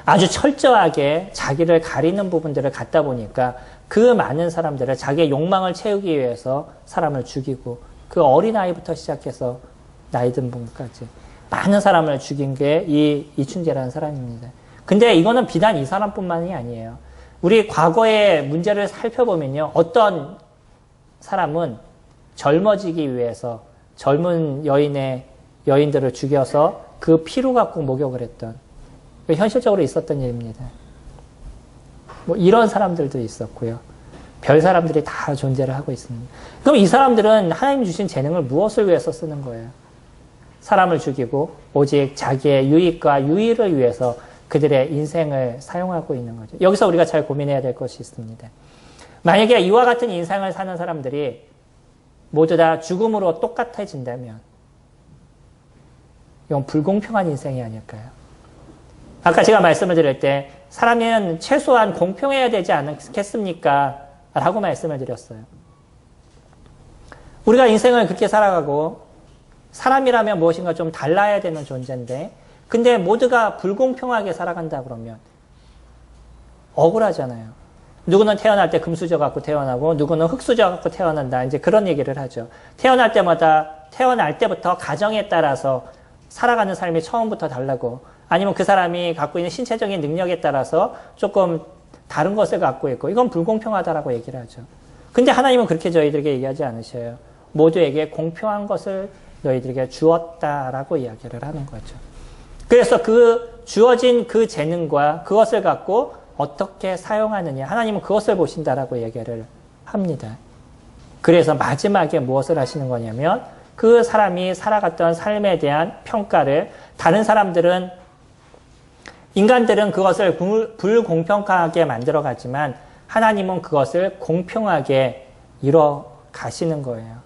아주 철저하게 자기를 가리는 부분들을 갖다 보니까 그 많은 사람들을 자기의 욕망을 채우기 위해서 사람을 죽이고, 그 어린아이부터 시작해서 나이 든 분까지 많은 사람을 죽인 게 이 이춘재라는 사람입니다. 근데 이거는 비단 이 사람뿐만이 아니에요. 우리 과거의 문제를 살펴보면요, 어떤 사람은 젊어지기 위해서 젊은 여인들을 죽여서 그 피로 갖고 목욕을 했던, 현실적으로 있었던 일입니다. 뭐 이런 사람들도 있었고요. 별 사람들이 다 존재를 하고 있습니다. 그럼 이 사람들은 하나님 주신 재능을 무엇을 위해서 쓰는 거예요? 사람을 죽이고 오직 자기의 유익과 유의를 위해서 그들의 인생을 사용하고 있는 거죠. 여기서 우리가 잘 고민해야 될 것이 있습니다. 만약에 이와 같은 인생을 사는 사람들이 모두 다 죽음으로 똑같아진다면 이건 불공평한 인생이 아닐까요? 아까 제가 말씀을 드릴 때 사람은 최소한 공평해야 되지 않겠습니까? 라고 말씀을 드렸어요. 우리가 인생을 그렇게 살아가고 사람이라면 무엇인가 좀 달라야 되는 존재인데, 근데 모두가 불공평하게 살아간다 그러면 억울하잖아요. 누구는 태어날 때 금수저 갖고 태어나고 누구는 흙수저 갖고 태어난다. 이제 그런 얘기를 하죠. 태어날 때부터 가정에 따라서 살아가는 삶이 처음부터 다르고, 아니면 그 사람이 갖고 있는 신체적인 능력에 따라서 조금 다른 것을 갖고 있고, 이건 불공평하다라고 얘기를 하죠. 근데 하나님은 그렇게 저희들에게 얘기하지 않으셔요. 모두에게 공평한 것을 너희들에게 주었다라고 이야기를 하는 거죠. 그래서 그 주어진 그 재능과 그것을 갖고 어떻게 사용하느냐, 하나님은 그것을 보신다라고 얘기를 합니다. 그래서 마지막에 무엇을 하시는 거냐면, 그 사람이 살아갔던 삶에 대한 평가를, 다른 사람들은, 인간들은 그것을 불공평하게 만들어가지만 하나님은 그것을 공평하게 이뤄 가시는 거예요.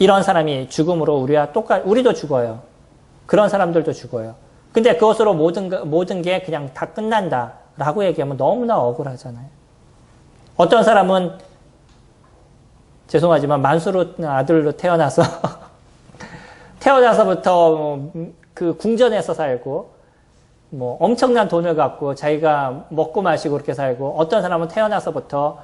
이런 사람이 죽음으로 우리도 죽어요. 그런 사람들도 죽어요. 근데 그것으로 모든 게 그냥 다 끝난다라고 얘기하면 너무나 억울하잖아요. 어떤 사람은 죄송하지만 만수로 아들로 태어나서 태어나서부터 그 궁전에서 살고, 뭐 엄청난 돈을 갖고 자기가 먹고 마시고 그렇게 살고, 어떤 사람은 태어나서부터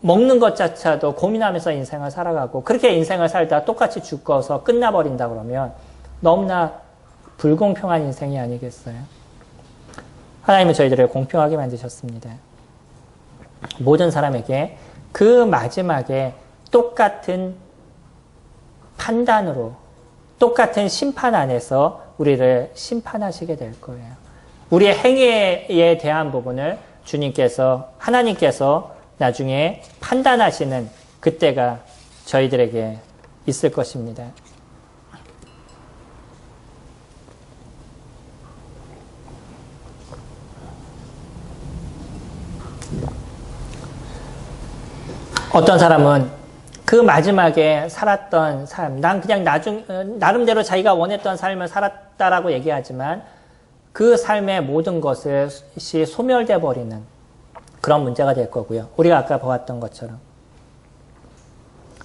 먹는 것 자체도 고민하면서 인생을 살아가고, 그렇게 인생을 살다 똑같이 죽어서 끝나버린다 그러면 너무나 불공평한 인생이 아니겠어요? 하나님은 저희들을 공평하게 만드셨습니다. 모든 사람에게 그 마지막에 똑같은 판단으로, 똑같은 심판 안에서 우리를 심판하시게 될 거예요. 우리의 행위에 대한 부분을 주님께서, 하나님께서 나중에 판단하시는 그때가 저희들에게 있을 것입니다. 어떤 사람은 그 마지막에 살았던 삶, 난 그냥 나름대로 자기가 원했던 삶을 살았다라고 얘기하지만 그 삶의 모든 것이 소멸돼 버리는 그런 문제가 될 거고요. 우리가 아까 보았던 것처럼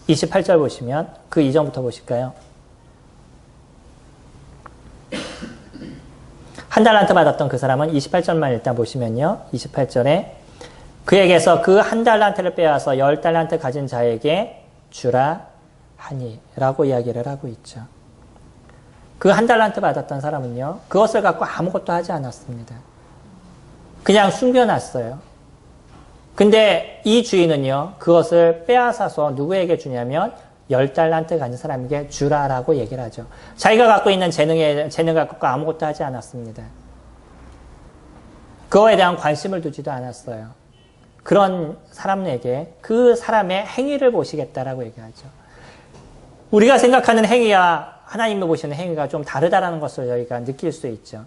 28절 보시면 그 이전부터 보실까요? 한 달란트 받았던 그 사람은 28절만 일단 보시면요. 28절에 그에게서 그 한 달란트를 빼앗아 10달란트 가진 자에게 주라 하니 라고 이야기를 하고 있죠. 그 한 달란트 받았던 사람은요. 그것을 갖고 아무것도 하지 않았습니다. 그냥 숨겨놨어요. 근데 이 주인은요. 그것을 빼앗아서 누구에게 주냐면 10달란트 가진 사람에게 주라라고 얘기를 하죠. 자기가 갖고 있는 재능을 갖고 아무것도 하지 않았습니다. 그거에 대한 관심을 두지도 않았어요. 그런 사람에게 그 사람의 행위를 보시겠다라고 얘기하죠. 우리가 생각하는 행위와 하나님이 보시는 행위가 좀 다르다라는 것을 저희가 느낄 수 있죠.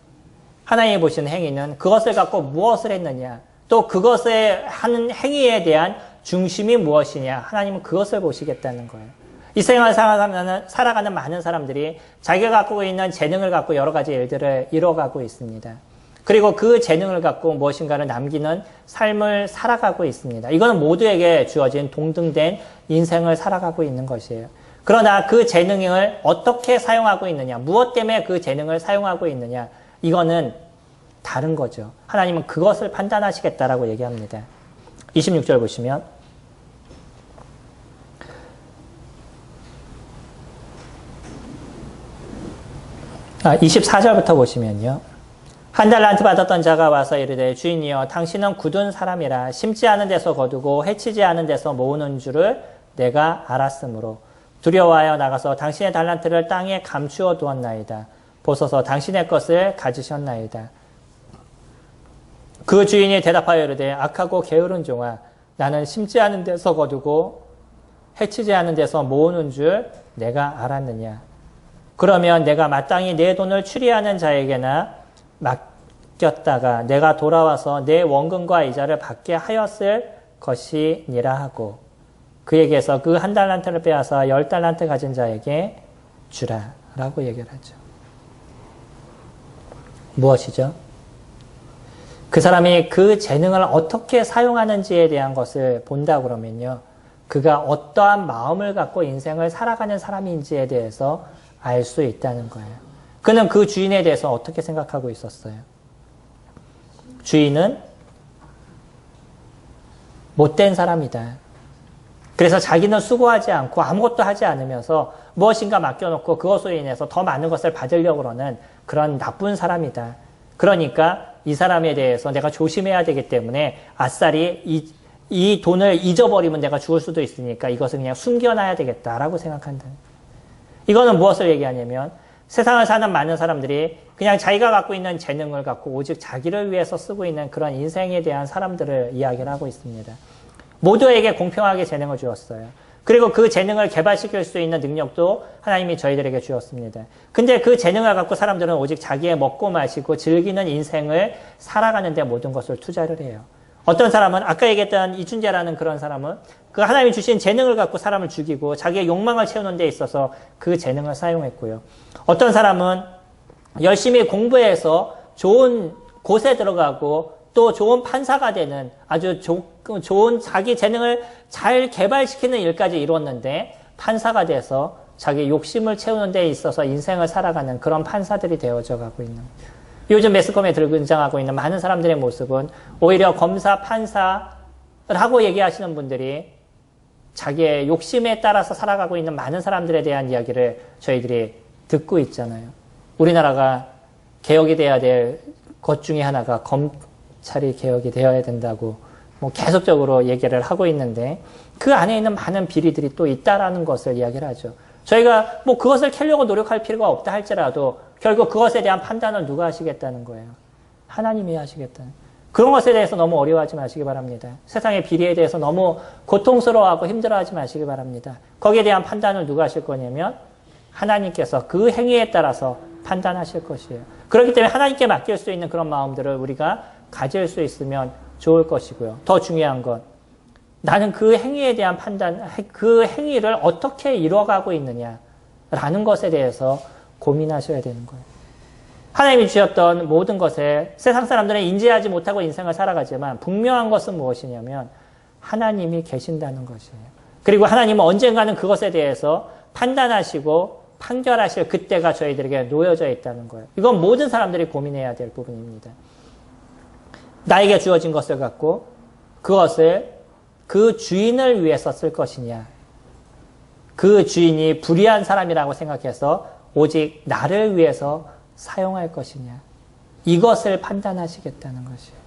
하나님이 보시는 행위는 그것을 갖고 무엇을 했느냐, 또 그것에 하는 행위에 대한 중심이 무엇이냐, 하나님은 그것을 보시겠다는 거예요. 이 생활을 살아가는 많은 사람들이 자기가 갖고 있는 재능을 갖고 여러 가지 일들을 이뤄가고 있습니다. 그리고 그 재능을 갖고 무엇인가를 남기는 삶을 살아가고 있습니다. 이거는 모두에게 주어진 동등된 인생을 살아가고 있는 것이에요. 그러나 그 재능을 어떻게 사용하고 있느냐, 무엇 때문에 그 재능을 사용하고 있느냐, 이거는 다른 거죠. 하나님은 그것을 판단하시겠다라고 얘기합니다. 26절 보시면 24절부터 보시면요. 한 달란트 받았던 자가 와서 이르되 주인이여 당신은 굳은 사람이라 심지 않은 데서 거두고 해치지 않은 데서 모으는 줄을 내가 알았으므로 두려워하여 나가서 당신의 달란트를 땅에 감추어 두었나이다. 보소서 당신의 것을 가지셨나이다. 그 주인이 대답하여 이르되 악하고 게으른 종아 나는 심지 않은 데서 거두고 해치지 않은 데서 모으는 줄 내가 알았느냐. 그러면 내가 마땅히 내 돈을 추리하는 자에게나 맡겼다가 내가 돌아와서 내 원금과 이자를 받게 하였을 것이니라 하고 그에게서 그 한 달란트를 빼앗아 10달란트 가진 자에게 주라 라고 얘기를 하죠. 무엇이죠? 그 사람이 그 재능을 어떻게 사용하는지에 대한 것을 본다 그러면요. 그가 어떠한 마음을 갖고 인생을 살아가는 사람인지에 대해서 알 수 있다는 거예요. 그는 그 주인에 대해서 어떻게 생각하고 있었어요? 주인은 못된 사람이다. 그래서 자기는 수고하지 않고 아무것도 하지 않으면서 무엇인가 맡겨놓고 그것으로 인해서 더 많은 것을 받으려고 하는 그런 나쁜 사람이다. 그러니까 이 사람에 대해서 내가 조심해야 되기 때문에 아싸리 이 돈을 잊어버리면 내가 죽을 수도 있으니까 이것을 그냥 숨겨놔야 되겠다라고 생각한다. 이거는 무엇을 얘기하냐면 세상을 사는 많은 사람들이 그냥 자기가 갖고 있는 재능을 갖고 오직 자기를 위해서 쓰고 있는 그런 인생에 대한 사람들을 이야기를 하고 있습니다. 모두에게 공평하게 재능을 주었어요. 그리고 그 재능을 개발시킬 수 있는 능력도 하나님이 저희들에게 주었습니다. 근데 그 재능을 갖고 사람들은 오직 자기의 먹고 마시고 즐기는 인생을 살아가는 데 모든 것을 투자를 해요. 어떤 사람은 아까 얘기했던 이춘재라는 그런 사람은 그 하나님이 주신 재능을 갖고 사람을 죽이고 자기의 욕망을 채우는 데 있어서 그 재능을 사용했고요. 어떤 사람은 열심히 공부해서 좋은 곳에 들어가고 또 좋은 판사가 되는 아주 좋은 자기 재능을 잘 개발시키는 일까지 이루었는데 판사가 돼서 자기 욕심을 채우는 데 있어서 인생을 살아가는 그런 판사들이 되어져 가고 있는, 요즘 매스컴에 등장하고 있는 많은 사람들의 모습은 오히려 검사, 판사를 하고 얘기하시는 분들이 자기의 욕심에 따라서 살아가고 있는 많은 사람들에 대한 이야기를 저희들이 듣고 있잖아요. 우리나라가 개혁이 돼야 될 것 중에 하나가 검찰이 개혁이 되어야 된다고 뭐 계속적으로 얘기를 하고 있는데, 그 안에 있는 많은 비리들이 또 있다라는 것을 이야기를 하죠. 저희가 뭐 그것을 캐려고 노력할 필요가 없다 할지라도 결국 그것에 대한 판단을 누가 하시겠다는 거예요? 하나님이 하시겠다는. 그런 것에 대해서 너무 어려워하지 마시기 바랍니다. 세상의 비리에 대해서 너무 고통스러워하고 힘들어하지 마시기 바랍니다. 거기에 대한 판단을 누가 하실 거냐면 하나님께서 그 행위에 따라서 판단하실 것이에요. 그렇기 때문에 하나님께 맡길 수 있는 그런 마음들을 우리가 가질 수 있으면 좋을 것이고요. 더 중요한 건 나는 그 행위에 대한 판단, 그 행위를 어떻게 이뤄가고 있느냐라는 것에 대해서 고민하셔야 되는 거예요. 하나님이 주셨던 모든 것에 세상 사람들은 인지하지 못하고 인생을 살아가지만 분명한 것은 무엇이냐면 하나님이 계신다는 것이에요. 그리고 하나님은 언젠가는 그것에 대해서 판단하시고 판결하실 그때가 저희들에게 놓여져 있다는 거예요. 이건 모든 사람들이 고민해야 될 부분입니다. 나에게 주어진 것을 갖고 그것을 그 주인을 위해서 쓸 것이냐, 그 주인이 불의한 사람이라고 생각해서 오직 나를 위해서 사용할 것이냐, 이것을 판단하시겠다는 것이에요.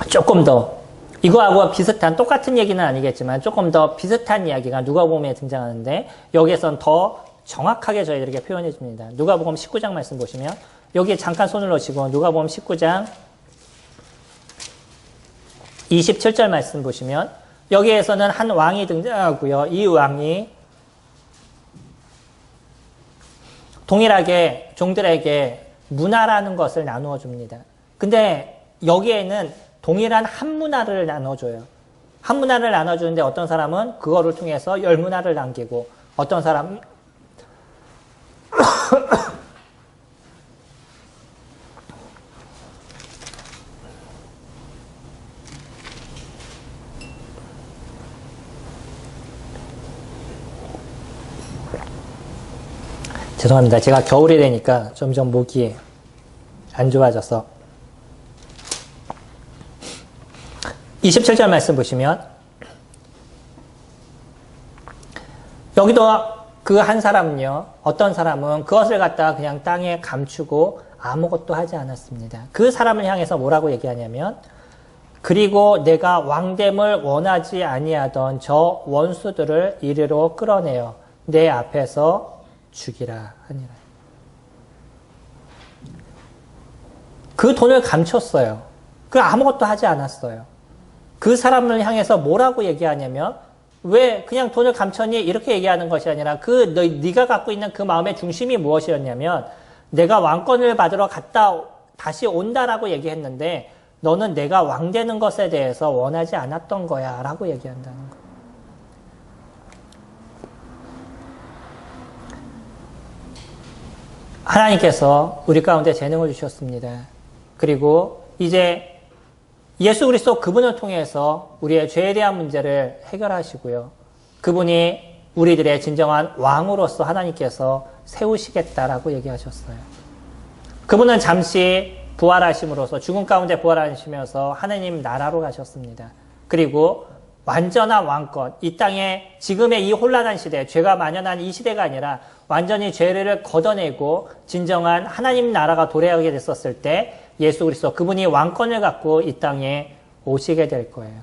조금 더 이거하고 비슷한, 똑같은 얘기는 아니겠지만 조금 더 비슷한 이야기가 누가복음에 등장하는데 여기에선 더 정확하게 저희들에게 표현해 줍니다. 누가복음 19장 말씀 보시면, 여기에 잠깐 손을 놓으시고 누가복음 19장 27절 말씀 보시면 여기에서는 한 왕이 등장하고요. 이 왕이 동일하게 종들에게 문화라는 것을 나누어 줍니다. 근데 여기에는 동일한 한 문화를 나눠줘요. 한 문화를 나눠주는데 어떤 사람은 그거를 통해서 10문화를 남기고, 어떤 사람은 죄송합니다. 제가 겨울이 되니까 점점 목이 안 좋아져서. 27절 말씀 보시면 여기도 그 한 사람은요, 어떤 사람은 그것을 갖다가 그냥 땅에 감추고 아무것도 하지 않았습니다. 그 사람을 향해서 뭐라고 얘기하냐면, 그리고 내가 왕됨을 원하지 아니하던 저 원수들을 이리로 끌어내어 내 앞에서 죽이라 하니라. 그 돈을 감췄어요. 그 아무것도 하지 않았어요. 그 사람을 향해서 뭐라고 얘기하냐면, 왜 그냥 돈을 감췄니? 이렇게 얘기하는 것이 아니라 네가 갖고 있는 그 마음의 중심이 무엇이었냐면, 내가 왕권을 받으러 갔다 다시 온다라고 얘기했는데 너는 내가 왕 되는 것에 대해서 원하지 않았던 거야 라고 얘기한다는 거예요. 하나님께서 우리 가운데 재능을 주셨습니다. 그리고 이제 예수 그리스도 그분을 통해서 우리의 죄에 대한 문제를 해결하시고요. 그분이 우리들의 진정한 왕으로서 하나님께서 세우시겠다라고 얘기하셨어요. 그분은 잠시 부활하심으로써 죽음 가운데 부활하시면서 하나님 나라로 가셨습니다. 그리고 완전한 왕권, 이 땅에 지금의 이 혼란한 시대, 죄가 만연한 이 시대가 아니라 완전히 죄를 걷어내고 진정한 하나님 나라가 도래하게 됐었을 때 예수 그리스도 그분이 왕권을 갖고 이 땅에 오시게 될 거예요.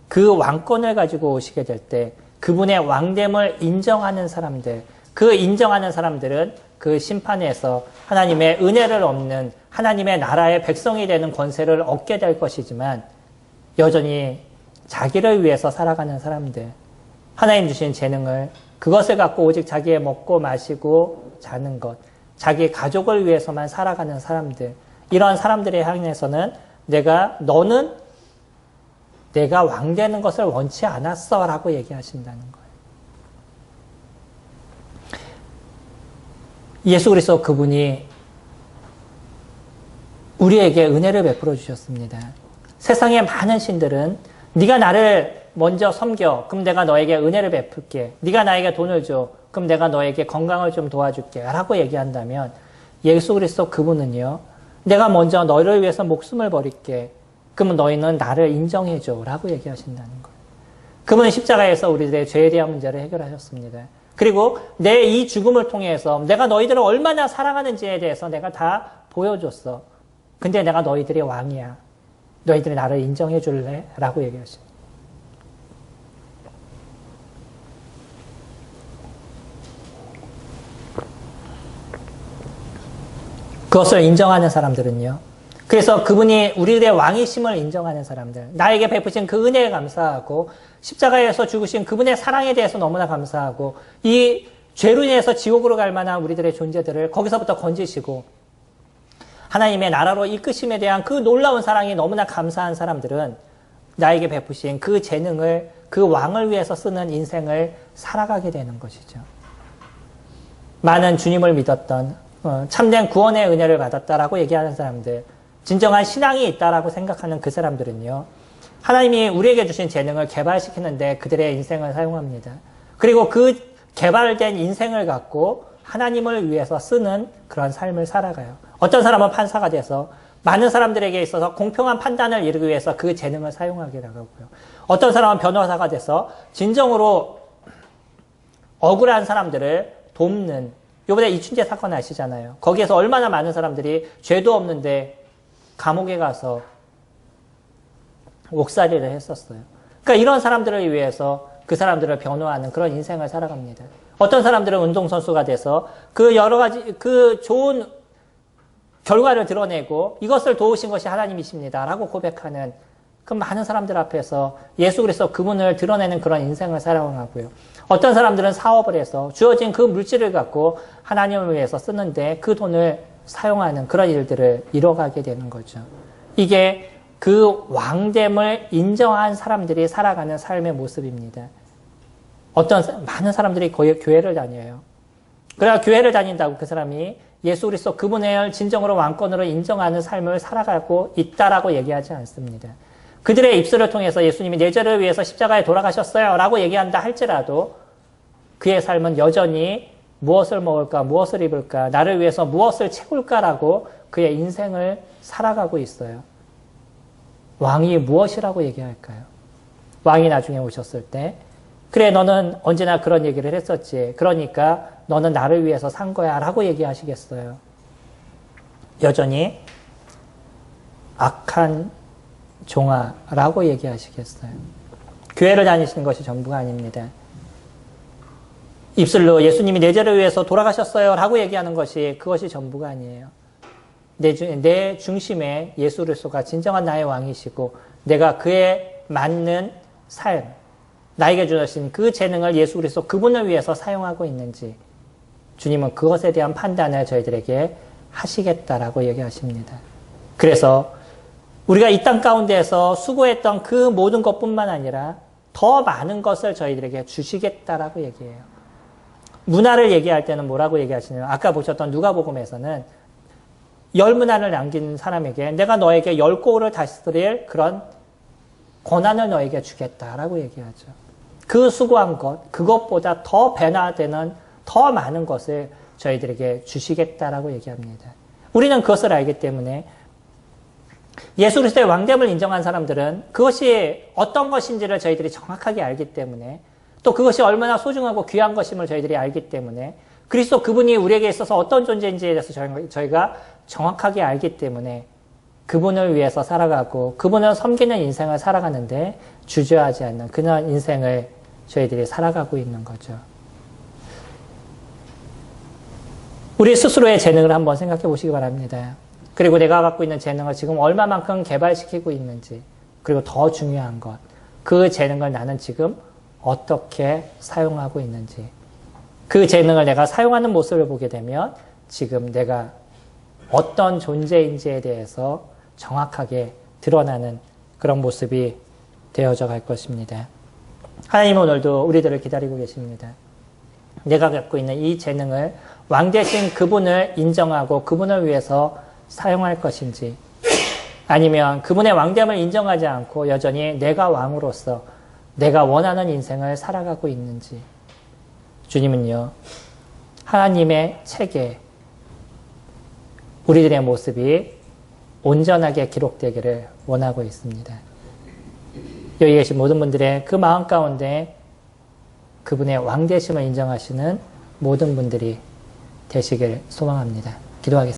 그 왕권을 가지고 오시게 될 때 그분의 왕됨을 인정하는 사람들, 그 인정하는 사람들은 그 심판에서 하나님의 은혜를 얻는 하나님의 나라의 백성이 되는 권세를 얻게 될 것이지만, 여전히 자기를 위해서 살아가는 사람들, 하나님 주신 재능을, 그것을 갖고 오직 자기의 먹고 마시고 자는 것, 자기 가족을 위해서만 살아가는 사람들, 이런 사람들에 향해서는 너는 내가 왕 되는 것을 원치 않았어 라고 얘기하신다는 거예요. 예수 그리스도 그분이 우리에게 은혜를 베풀어 주셨습니다. 세상의 많은 신들은 네가 나를 먼저 섬겨. 그럼 내가 너에게 은혜를 베풀게. 네가 나에게 돈을 줘. 그럼 내가 너에게 건강을 좀 도와줄게. 라고 얘기한다면 예수 그리스도 그분은요. 내가 먼저 너희를 위해서 목숨을 버릴게. 그러면 너희는 나를 인정해줘. 라고 얘기하신다는 거예요. 그분은 십자가에서 우리들의 죄에 대한 문제를 해결하셨습니다. 그리고 내 이 죽음을 통해서 내가 너희들을 얼마나 사랑하는지에 대해서 내가 다 보여줬어. 근데 내가 너희들의 왕이야. 너희들이 나를 인정해 줄래? 라고 얘기하십니다. 그것을 인정하는 사람들은요. 그래서 그분이 우리들의 왕이심을 인정하는 사람들, 나에게 베푸신 그 은혜에 감사하고 십자가에서 죽으신 그분의 사랑에 대해서 너무나 감사하고 이 죄로 인해서 지옥으로 갈 만한 우리들의 존재들을 거기서부터 건지시고 하나님의 나라로 이끄심에 대한 그 놀라운 사랑이 너무나 감사한 사람들은 나에게 베푸신 그 재능을 그 왕을 위해서 쓰는 인생을 살아가게 되는 것이죠. 많은 주님을 믿었던 참된 구원의 은혜를 받았다라고 얘기하는 사람들, 진정한 신앙이 있다라고 생각하는 그 사람들은요. 하나님이 우리에게 주신 재능을 개발시키는데 그들의 인생을 사용합니다. 그리고 그 개발된 인생을 갖고 하나님을 위해서 쓰는 그런 삶을 살아가요. 어떤 사람은 판사가 돼서 많은 사람들에게 있어서 공평한 판단을 이루기 위해서 그 재능을 사용하기도 하고요. 어떤 사람은 변호사가 돼서 진정으로 억울한 사람들을 돕는, 이번에 이춘재 사건 아시잖아요. 거기에서 얼마나 많은 사람들이 죄도 없는데 감옥에 가서 옥살이를 했었어요. 그러니까 이런 사람들을 위해서 그 사람들을 변호하는 그런 인생을 살아갑니다. 어떤 사람들은 운동선수가 돼서 그 여러 가지 그 좋은 결과를 드러내고 이것을 도우신 것이 하나님이십니다. 라고 고백하는 그 많은 사람들 앞에서 예수 그리스도 그분을 드러내는 그런 인생을 살아가고요. 어떤 사람들은 사업을 해서 주어진 그 물질을 갖고 하나님을 위해서 쓰는데 그 돈을 사용하는 그런 일들을 이뤄가게 되는 거죠. 이게 그 왕됨을 인정한 사람들이 살아가는 삶의 모습입니다. 많은 사람들이 거의 교회를 다녀요. 그래야 교회를 다닌다고 그 사람이 예수 그리스도 그분을 진정으로 왕권으로 인정하는 삶을 살아가고 있다라고 얘기하지 않습니다. 그들의 입술을 통해서 예수님이 내 죄를 위해서 십자가에 돌아가셨어요 라고 얘기한다 할지라도 그의 삶은 여전히 무엇을 먹을까, 무엇을 입을까, 나를 위해서 무엇을 채울까라고 그의 인생을 살아가고 있어요. 왕이 무엇이라고 얘기할까요? 왕이 나중에 오셨을 때 그래 너는 언제나 그런 얘기를 했었지. 그러니까 너는 나를 위해서 산 거야 라고 얘기하시겠어요. 여전히 악한 종아라고 얘기하시겠어요. 교회를 다니시는 것이 전부가 아닙니다. 입술로 예수님이 내 죄를 위해서 돌아가셨어요 라고 얘기하는 것이 그것이 전부가 아니에요. 내 중심에 예수 그리스도가 진정한 나의 왕이시고 내가 그에 맞는 삶, 나에게 주신 그 재능을 예수 그리스도 그분을 위해서 사용하고 있는지 주님은 그것에 대한 판단을 저희들에게 하시겠다라고 얘기하십니다. 그래서 우리가 이 땅 가운데에서 수고했던 그 모든 것뿐만 아니라 더 많은 것을 저희들에게 주시겠다라고 얘기해요. 문화를 얘기할 때는 뭐라고 얘기하시냐면 아까 보셨던 누가복음에서는 10문화를 남긴 사람에게 내가 너에게 10고을을 다스릴 그런 권한을 너에게 주겠다라고 얘기하죠. 그 수고한 것, 그것보다 더 변화되는 더 많은 것을 저희들에게 주시겠다라고 얘기합니다. 우리는 그것을 알기 때문에 예수 그리스도의 왕됨을 인정한 사람들은 그것이 어떤 것인지를 저희들이 정확하게 알기 때문에 또 그것이 얼마나 소중하고 귀한 것임을 저희들이 알기 때문에 그리스도 그분이 우리에게 있어서 어떤 존재인지에 대해서 저희가 정확하게 알기 때문에 그분을 위해서 살아가고 그분을 섬기는 인생을 살아가는데 주저하지 않는 그런 인생을 저희들이 살아가고 있는 거죠. 우리 스스로의 재능을 한번 생각해 보시기 바랍니다. 그리고 내가 갖고 있는 재능을 지금 얼마만큼 개발시키고 있는지, 그리고 더 중요한 것, 그 재능을 나는 지금 어떻게 사용하고 있는지, 그 재능을 내가 사용하는 모습을 보게 되면 지금 내가 어떤 존재인지에 대해서 정확하게 드러나는 그런 모습이 되어져 갈 것입니다. 하나님은 오늘도 우리들을 기다리고 계십니다. 내가 갖고 있는 이 재능을 왕 대신 그분을 인정하고 그분을 위해서 사용할 것인지, 아니면 그분의 왕됨을 인정하지 않고 여전히 내가 왕으로서 내가 원하는 인생을 살아가고 있는지. 주님은요, 하나님의 책에 우리들의 모습이 온전하게 기록되기를 원하고 있습니다. 여기 계신 모든 분들의 그 마음 가운데 그분의 왕되심을 인정하시는 모든 분들이 되시길 소망합니다. 기도하겠습니다.